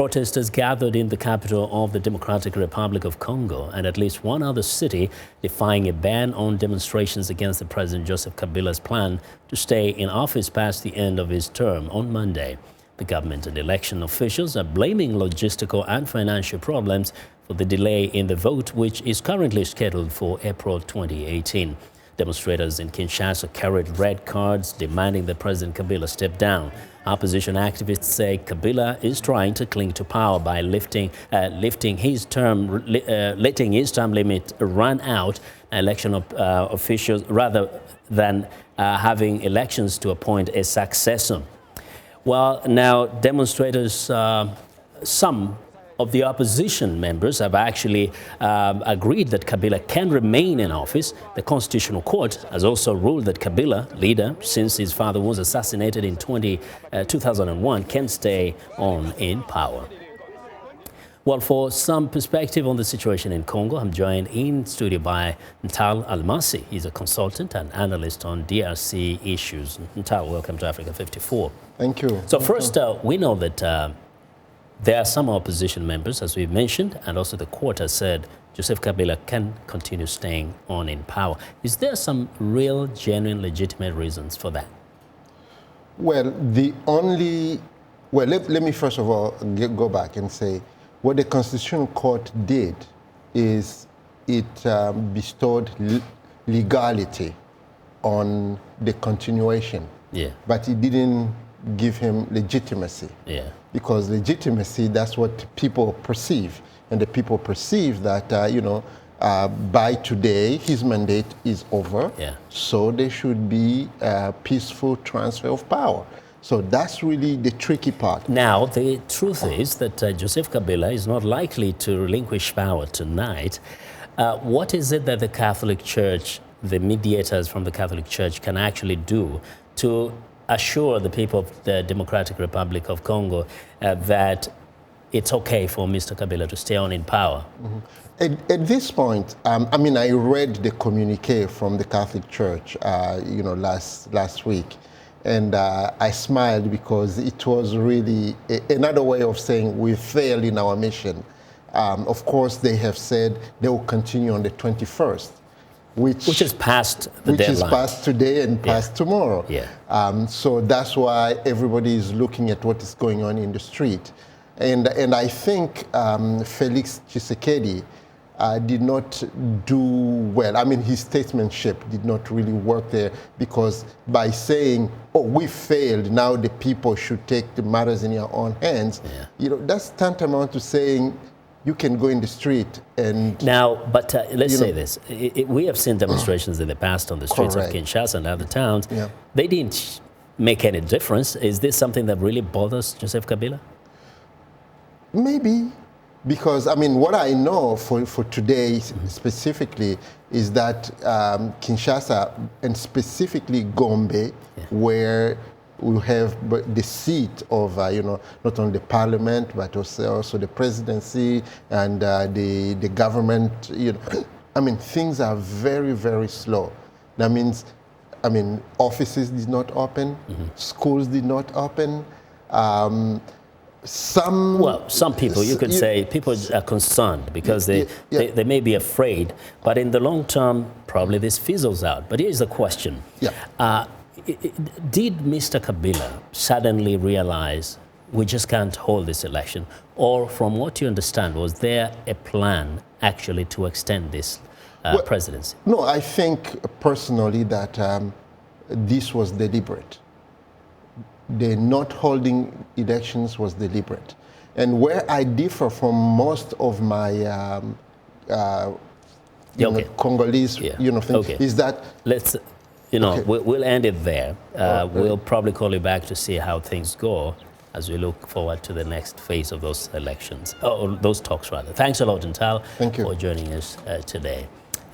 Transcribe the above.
Protesters gathered in the capital of the Democratic Republic of Congo and at least one other city, defying a ban on demonstrations against the President Joseph Kabila's plan to stay in office past the end of his term on Monday. The government and election officials are blaming logistical and financial problems for the delay in the vote, which is currently scheduled for April 2018. Demonstrators in Kinshasa carried red cards demanding that President Kabila step down. Opposition activists say Kabila is trying to cling to power by letting his term limit run out. Election officials, rather than having elections to appoint a successor. Well, now demonstrators, some of the opposition members have actually agreed that Kabila can remain in office. The Constitutional Court has also ruled that Kabila, leader since his father was assassinated in 2001, can stay on in power. Well, for some perspective on the situation in Congo, I'm joined in studio by Ntal Almasi. He's a consultant and analyst on DRC issues. Ntal, welcome to Africa 54. Thank you. So first, we know that there are some opposition members, as we've mentioned, and also the court has said Joseph Kabila can continue staying on in power. Is there some real, genuine, legitimate reasons for that? Well, let me first of all go back and say what the Constitutional Court did is it bestowed legality on the continuation, but it didn't give him legitimacy. Because legitimacy, that's what people perceive. And the people perceive that, by today, his mandate is over. So there should be a peaceful transfer of power. So that's really the tricky part. Now, the truth is that Joseph Kabila is not likely to relinquish power tonight. What is it that the Catholic Church, the mediators from the Catholic Church, can actually do to assure the people of the Democratic Republic of Congo that it's okay for Mr. Kabila to stay on in power? At this point, I read the communique from the Catholic Church, last week, and I smiled because it was really another way of saying we failed in our mission. Of course, they have said they will continue on the 21st. Which is past the deadline. Which is past today and past tomorrow. So that's why everybody is looking at what is going on in the street. And I think Felix Tshisekedi did not do well. His statesmanship did not really work there, because by saying, oh, we failed, now the people should take the matters in your own hands, that's tantamount to saying, you can go in the street and... Now, but let's say this. We have seen demonstrations in the past on the streets of Kinshasa and other towns. They didn't make any difference. Is this something that really bothers Joseph Kabila? Maybe. Because, what I know for today specifically is that Kinshasa, and specifically Gombe, where we have the seat of, not only the parliament, but also the presidency and the government. Things are very, very slow. That means, offices did not open, schools did not open. Some people, you could say, people are concerned because they may be afraid, but in the long term, probably this fizzles out. But here's the question. Did Mr. Kabila suddenly realize we just can't hold this election? Or from what you understand, was there a plan actually to extend this presidency? No, I think personally that this was deliberate. The not holding elections was deliberate. And where I differ from most of my Congolese is that... Let's... we'll end it there. We'll probably call you back to see how things go as we look forward to the next phase of those elections, or those talks rather. Thanks a lot, Ntal, for joining us today.